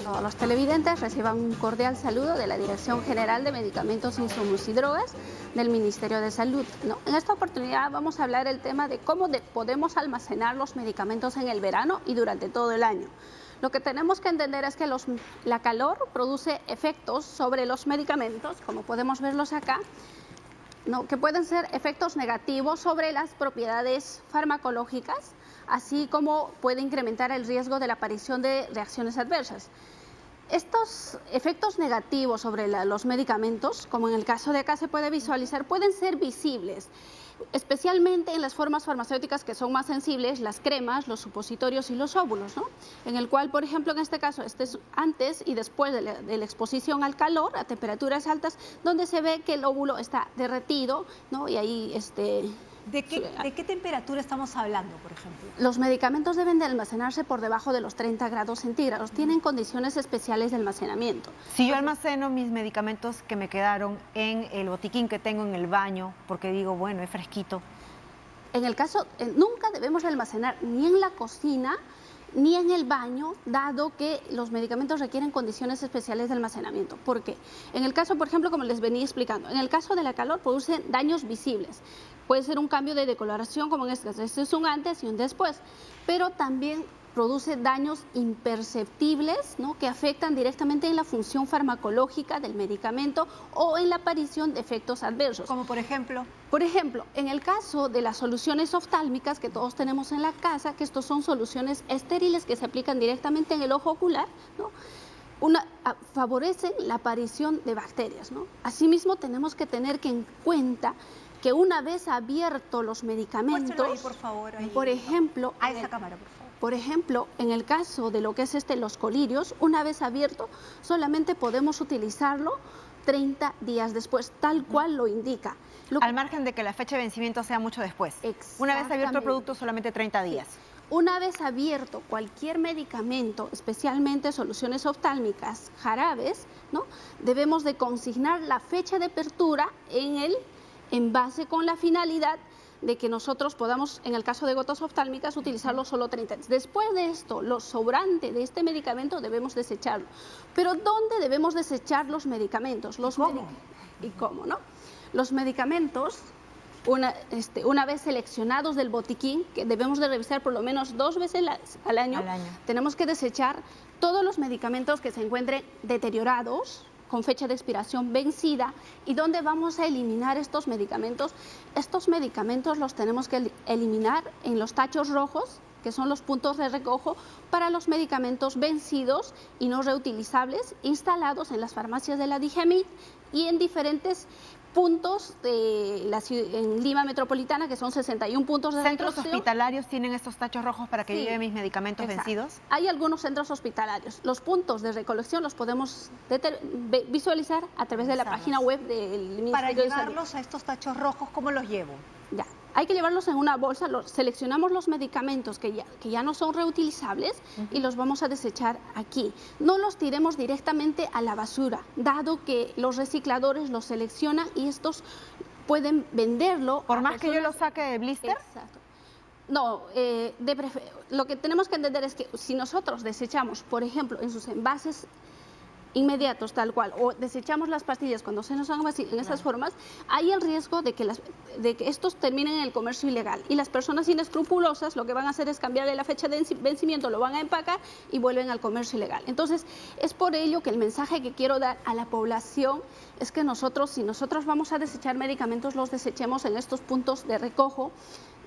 todos los televidentes reciban un cordial saludo de la Dirección General de Medicamentos, Insumos y Drogas del Ministerio de Salud. En esta oportunidad vamos a hablar del tema de cómo podemos almacenar los medicamentos en el verano y durante todo el año. Lo que tenemos que entender es que la calor produce efectos sobre los medicamentos, como podemos verlos acá, que pueden ser efectos negativos sobre las propiedades farmacológicas, así como puede incrementar el riesgo de la aparición de reacciones adversas. Estos efectos negativos sobre los medicamentos, como en el caso de acá se puede visualizar, pueden ser visibles, especialmente en las formas farmacéuticas que son más sensibles, las cremas, los supositorios y los óvulos, en el cual, por ejemplo, en este caso, este es antes y después de la exposición al calor, a temperaturas altas, donde se ve que el óvulo está derretido, y ahí ¿De qué temperatura estamos hablando, por ejemplo? Los medicamentos deben de almacenarse por debajo de los 30 grados centígrados. Tienen condiciones especiales de almacenamiento. Si yo almaceno mis medicamentos que me quedaron en el botiquín que tengo en el baño, porque digo, bueno, es fresquito. En el caso, nunca debemos almacenar ni en la cocina, ni en el baño, dado que los medicamentos requieren condiciones especiales de almacenamiento. ¿Por qué? En el caso, por ejemplo, como les venía explicando, en el caso de la calor producen daños visibles. Puede ser un cambio de decoloración, como en este caso. Este es un antes y un después, pero también produce daños imperceptibles, ¿no?, que afectan directamente en la función farmacológica del medicamento o en la aparición de efectos adversos. Como por ejemplo... Por ejemplo, en el caso de las soluciones oftálmicas que todos tenemos en la casa, que estos son soluciones estériles que se aplican directamente en el ojo ocular, ¿no?, favorecen la aparición de bacterias, ¿no? Asimismo, tenemos que tener en cuenta que una vez abiertos los medicamentos, ahí, por favor, ahí. por ejemplo, A esa cámara, por favor. por ejemplo, en el caso de lo que es los colirios, una vez abierto, solamente podemos utilizarlo 30 días después, tal cual lo indica. Al margen de que la fecha de vencimiento sea mucho después. Una vez abierto el producto, solamente 30 días. Sí. Una vez abierto cualquier medicamento, especialmente soluciones oftálmicas, jarabes, ¿no?, debemos de consignar la fecha de apertura en el envase con la finalidad de que nosotros podamos, en el caso de gotas oftálmicas, utilizarlo solo 30 días. Después de esto, lo sobrante de este medicamento debemos desecharlo. Pero ¿dónde debemos desechar los medicamentos? ¿Y cómo, no? Los medicamentos, una vez seleccionados del botiquín, que debemos de revisar por lo menos 2 veces al año, tenemos que desechar todos los medicamentos que se encuentren deteriorados, con fecha de expiración vencida. ¿Y dónde vamos a eliminar estos medicamentos? Estos medicamentos los tenemos que eliminar en los tachos rojos, que son los puntos de recojo para los medicamentos vencidos y no reutilizables, instalados en las farmacias de la DIGEMIT y en diferentes puntos en Lima Metropolitana, que son 61 puntos de ¿Centros recolección. hospitalarios tienen estos tachos rojos para que lleven mis medicamentos vencidos? Hay algunos centros hospitalarios. Los puntos de recolección los podemos visualizar a través de la página web del Ministerio Para de Salud. llevarlos a estos tachos rojos, ¿cómo los llevo? Ya. Hay que llevarlos en una bolsa, seleccionamos los medicamentos que ya no son reutilizables y los vamos a desechar aquí. No los tiremos directamente a la basura, dado que los recicladores los seleccionan y estos pueden venderlo. Por más que yo lo saque de blister. Exacto. No, lo que tenemos que entender es que si nosotros desechamos, por ejemplo, en sus envases inmediatos, tal cual, o desechamos las pastillas cuando se nos hagan así, en esas formas, hay el riesgo de que estos terminen en el comercio ilegal. Y las personas inescrupulosas lo que van a hacer es cambiarle la fecha de vencimiento, lo van a empacar y vuelven al comercio ilegal. Entonces, es por ello que el mensaje que quiero dar a la población es que si nosotros vamos a desechar medicamentos, los desechemos en estos puntos de recojo,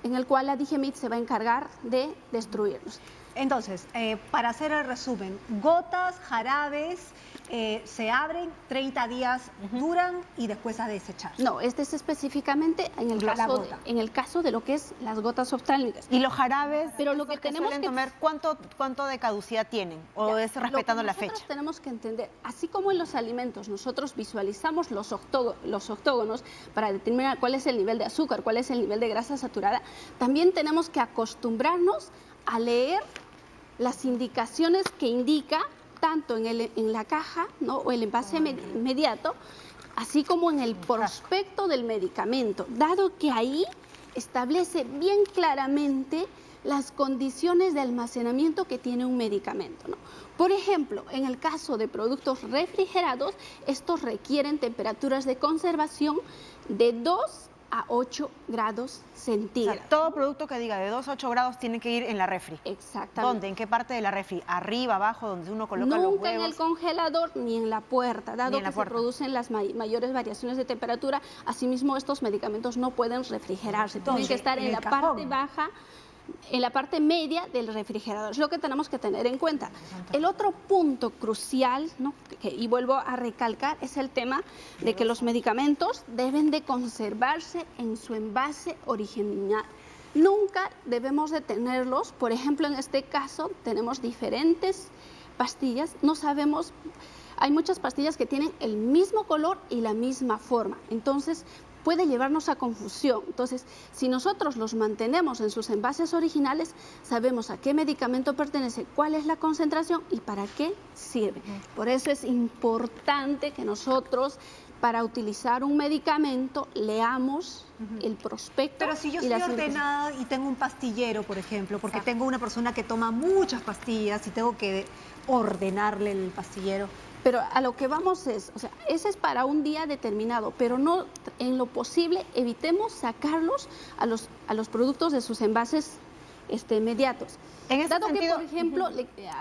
en el cual la DIGEMIT se va a encargar de destruirlos. Entonces, para hacer el resumen, gotas, jarabes, se abren, 30 días duran y después a desechar. No, este es específicamente en el caso de lo que es las gotas oftálmicas. ¿Y los jarabes? Pero lo que tenemos que tomar, ¿cuánto de caducidad tienen? ¿O es respetando la fecha? Nosotros tenemos que entender, así como en los alimentos nosotros visualizamos los octógonos para determinar cuál es el nivel de azúcar, cuál es el nivel de grasa saturada, también tenemos que acostumbrarnos a leer las indicaciones que indica tanto en la caja, ¿no?, o el envase inmediato, así como en el prospecto del medicamento, dado que ahí establece bien claramente las condiciones de almacenamiento que tiene un medicamento, ¿no? Por ejemplo, en el caso de productos refrigerados, estos requieren temperaturas de conservación de 2 a 8 grados centígrados. O sea, todo producto que diga de 2 a 8 grados tiene que ir en la refri. Exactamente. ¿Dónde? ¿En qué parte de la refri? ¿Arriba, abajo, donde uno coloca los huevos? Nunca en el congelador ni en la puerta, dado que se producen las mayores variaciones de temperatura. Asimismo, estos medicamentos no pueden refrigerarse, tienen que estar en la parte baja, en la parte media del refrigerador. Es lo que tenemos que tener en cuenta. El otro punto crucial, ¿no?, y vuelvo a recalcar, es el tema de que los medicamentos deben de conservarse en su envase original. Nunca debemos de tenerlos, por ejemplo, en este caso tenemos diferentes pastillas, no sabemos, hay muchas pastillas que tienen el mismo color y la misma forma. Entonces, puede llevarnos a confusión. Entonces, si nosotros los mantenemos en sus envases originales, sabemos a qué medicamento pertenece, cuál es la concentración y para qué sirve. Por eso es importante que nosotros, para utilizar un medicamento, leamos el prospecto. Pero si yo y estoy las ordenada y tengo un pastillero, por ejemplo, porque tengo una persona que toma muchas pastillas y tengo que ordenarle el pastillero. Pero a lo que vamos es, o sea, ese es para un día determinado, pero no, en lo posible, evitemos sacarlos a los productos de sus envases inmediatos. En ese Dado sentido, que, por ejemplo,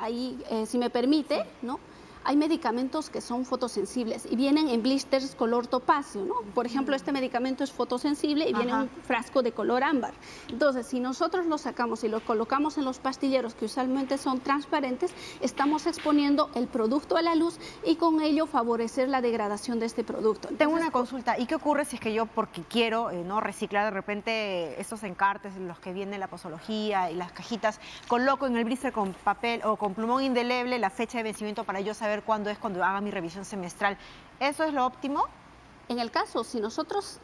ahí, si me permite, ¿no? Hay medicamentos que son fotosensibles y vienen en blisters color topacio, ¿no? Por ejemplo, este medicamento es fotosensible y viene en un frasco de color ámbar. Entonces, si nosotros lo sacamos y lo colocamos en los pastilleros, que usualmente son transparentes, estamos exponiendo el producto a la luz y con ello favorecer la degradación de este producto. Entonces, tengo una consulta. ¿Y qué ocurre si es que yo, porque quiero no reciclar de repente estos encartes, los que viene la posología y las cajitas, coloco en el blister con papel o con plumón indeleble la fecha de vencimiento para yo saber cuándo es cuando haga mi revisión semestral? ¿Eso es lo óptimo? En el caso, si nosotros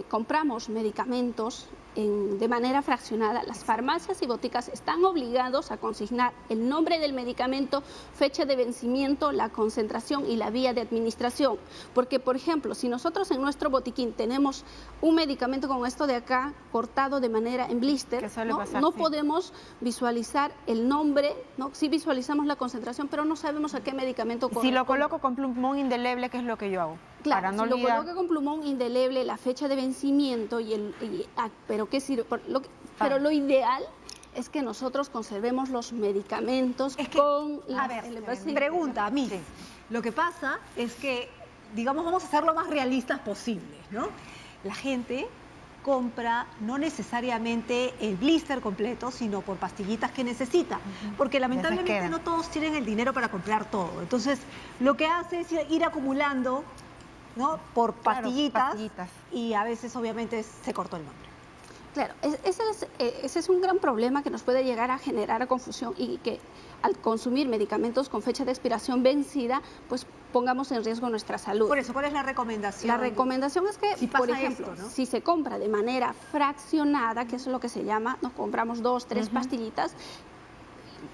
compramos medicamentos de manera fraccionada, las farmacias y boticas están obligados a consignar el nombre del medicamento, fecha de vencimiento, la concentración y la vía de administración. Porque, por ejemplo, si nosotros en nuestro botiquín tenemos un medicamento como esto de acá, cortado de manera en blister, no podemos visualizar el nombre, ¿no? Sí visualizamos la concentración, pero no sabemos a qué medicamento corresponde. Si lo coloco con plumón indeleble, ¿qué es lo que yo hago? Claro, para no si olvidar. lo coloca con plumón indeleble, la fecha de vencimiento pero ¿qué sirve? Pero lo ideal es que nosotros conservemos los medicamentos con a ver, pregunta a mí. Sí. Lo que pasa es que, digamos, vamos a ser lo más realistas posible, ¿no? La gente compra no necesariamente el blister completo, sino por pastillitas que necesita, porque lamentablemente no todos tienen el dinero para comprar todo. Entonces, lo que hace es ir acumulando, ¿no? Por pastillitas, y a veces obviamente se cortó el nombre. Claro, ese es un gran problema que nos puede llegar a generar confusión y que al consumir medicamentos con fecha de expiración vencida, pues pongamos en riesgo nuestra salud. Por eso, ¿cuál es la recomendación? La recomendación es que, si pasa por ejemplo, esto, ¿no? si se compra de manera fraccionada, que es lo que se llama, nos compramos 2, 3 pastillitas,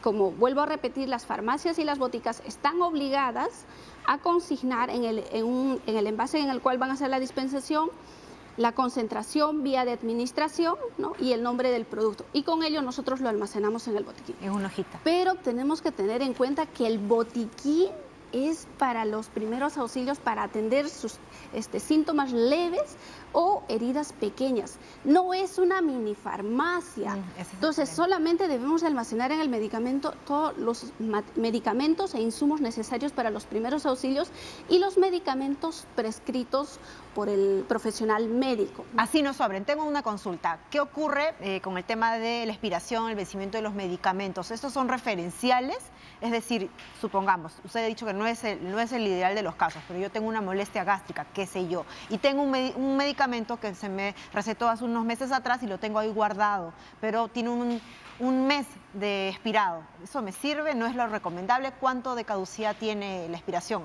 como vuelvo a repetir, las farmacias y las boticas están obligadas a consignar en el envase en el cual van a hacer la dispensación la concentración, vía de administración, ¿no? Y el nombre del producto. Y con ello nosotros lo almacenamos en el botiquín. En una hojita. Pero tenemos que tener en cuenta que el botiquín es para los primeros auxilios, para atender sus síntomas leves o heridas pequeñas. No es una mini farmacia. Entonces, solamente debemos almacenar en el medicamento todos los medicamentos e insumos necesarios para los primeros auxilios y los medicamentos prescritos por el profesional médico. Así no sobren. Tengo una consulta. ¿Qué ocurre con el tema de la expiración, el vencimiento de los medicamentos? ¿Estos son referenciales? Es decir, supongamos, usted ha dicho que no es el ideal de los casos, pero yo tengo una molestia gástrica, qué sé yo, y tengo un medicamento que se me recetó hace unos meses atrás y lo tengo ahí guardado, pero tiene un mes de expirado. ¿Eso me sirve? ¿No es lo recomendable? ¿Cuánto de caducidad tiene la expiración?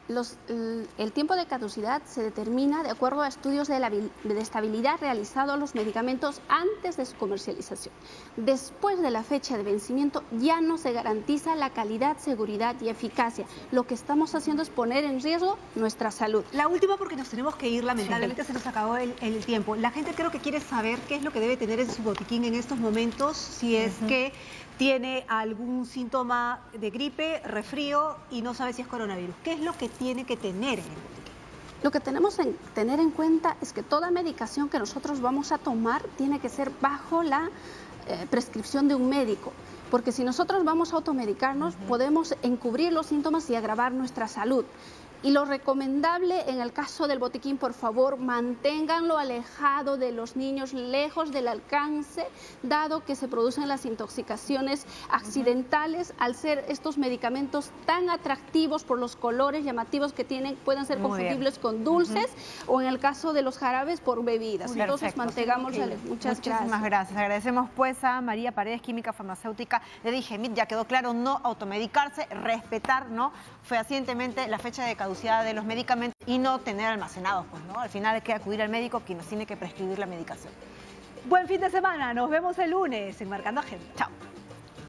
El tiempo de caducidad se determina de acuerdo a estudios de estabilidad realizados a los medicamentos antes de su comercialización. Después de la fecha de vencimiento ya no se garantiza la calidad, seguridad y eficacia. Lo que estamos haciendo es poner en riesgo nuestra salud. La última, porque nos tenemos que ir, lamentablemente se nos acabó el tiempo. La gente creo que quiere saber qué es lo que debe tener en su botiquín en estos momentos, si es que tiene algún síntoma de gripe, resfrío y no sabe si es coronavirus. ¿Qué es lo que tiene que tener en el botiquín? Lo que tenemos que tener en cuenta es que toda medicación que nosotros vamos a tomar tiene que ser bajo la prescripción de un médico. Porque si nosotros vamos a automedicarnos, podemos encubrir los síntomas y agravar nuestra salud. Y lo recomendable en el caso del botiquín, por favor, manténganlo alejado de los niños, lejos del alcance, dado que se producen las intoxicaciones accidentales al ser estos medicamentos tan atractivos por los colores llamativos que tienen, pueden ser confundibles con dulces o en el caso de los jarabes por bebidas. Entonces mantengamos Muchísimas gracias. Agradecemos pues a María Paredes, química farmacéutica de Digemit. Ya quedó claro, no automedicarse, respetar, ¿no?, fehacientemente la fecha de caducidad caducidad de los medicamentos y no tener almacenados, pues, ¿no? Al final hay que acudir al médico quien nos tiene que prescribir la medicación. Buen fin de semana, nos vemos el lunes en Marcando Agenda. Chao.